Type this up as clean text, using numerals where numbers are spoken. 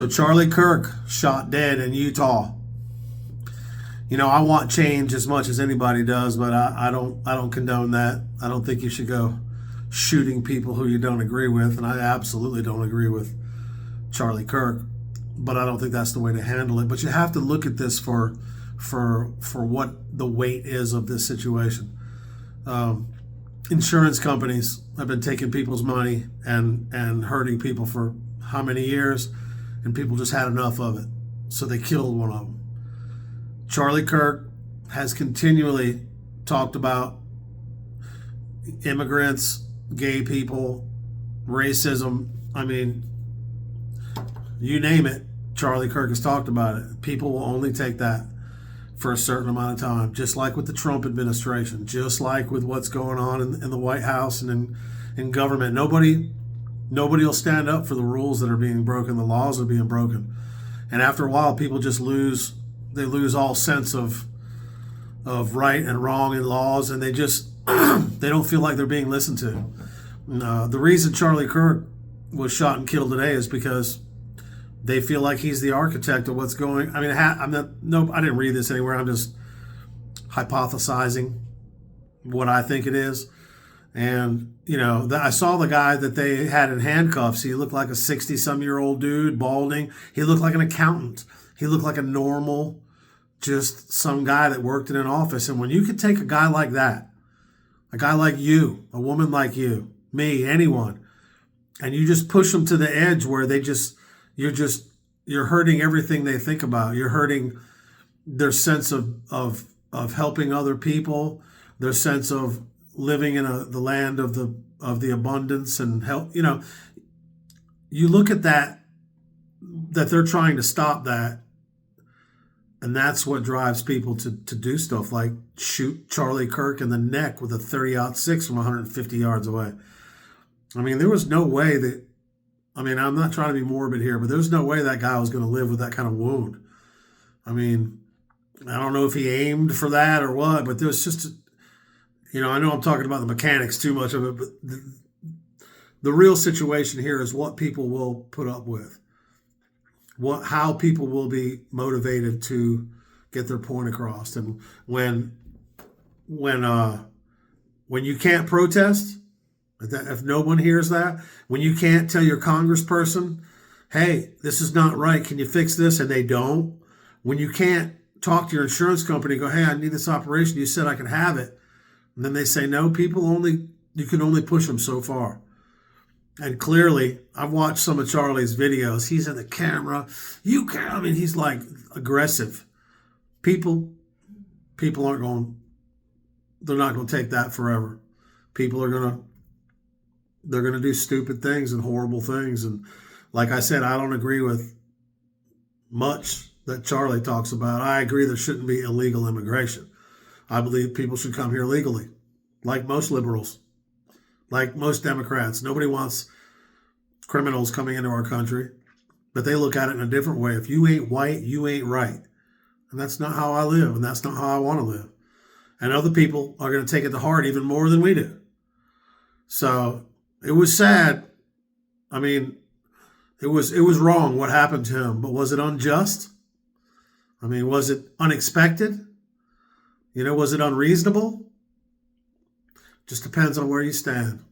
So Charlie Kirk shot dead in Utah. I want change as much as anybody does, but I don't condone that. I don't think you should go shooting people who you don't agree with, and I absolutely don't agree with Charlie Kirk. But I don't think that's the way to handle it. But you have to look at this for what the weight is of this situation. Insurance companies have been taking people's money and hurting people for how many years, and people just had enough of it, so they killed one of them. Charlie Kirk has continually talked about immigrants, gay people, racism. I mean, you name it, Charlie Kirk has talked about it. People will only take that for a certain amount of time, just like with the Trump administration, just like with what's going on in the White House and in government. Nobody will stand up for the rules that are being broken, the laws are being broken. And after a while, people just lose all sense of right and wrong in laws, and they just they don't feel like they're being listened to. The reason Charlie Kirk was shot and killed today is because they feel like he's the architect of what's going. I mean, I didn't read this anywhere. I'm just hypothesizing what I think it is. And I saw the guy that they had in handcuffs. He looked like a 60-some-year-old dude, balding. He looked like an accountant. He looked like a normal, just some guy that worked in an office. And when you could take a guy like that, a guy like you, a woman like you, me, anyone, and you just push them to the edge where you're hurting everything they think about. You're hurting their sense of helping other people, their sense of living in the land of the abundance and help. You look at that they're trying to stop that. And that's what drives people to do stuff like shoot Charlie Kirk in the neck with a 30-06 from 150 yards away. I mean, there was no way that, I'm not trying to be morbid here, but there's no way that guy was going to live with that kind of wound. I mean, I don't know if he aimed for that or what, but there was just, I know I'm talking about the mechanics too much of it, but the real situation here is what people will put up with. How people will be motivated to get their point across. And when you can't protest, if no one hears that, when you can't tell your congressperson, hey, this is not right, can you fix this? And they don't. When you can't talk to your insurance company, go, hey, I need this operation, you said I could have it. And then they say no, you can only push them so far. And clearly, I've watched some of Charlie's videos. He's in the camera. He's like aggressive. People aren't going, they're not going to take that forever. People they're going to do stupid things and horrible things. And like I said, I don't agree with much that Charlie talks about. I agree there shouldn't be illegal immigration. I believe people should come here legally, like most liberals. Like most Democrats, nobody wants criminals coming into our country, but they look at it in a different way. If you ain't white, you ain't right. And that's not how I live, and that's not how I want to live. And other people are going to take it to heart even more than we do. So it was sad. It was wrong what happened to him, but was it unjust? Was it unexpected? Was it unreasonable? Just depends on where you stand.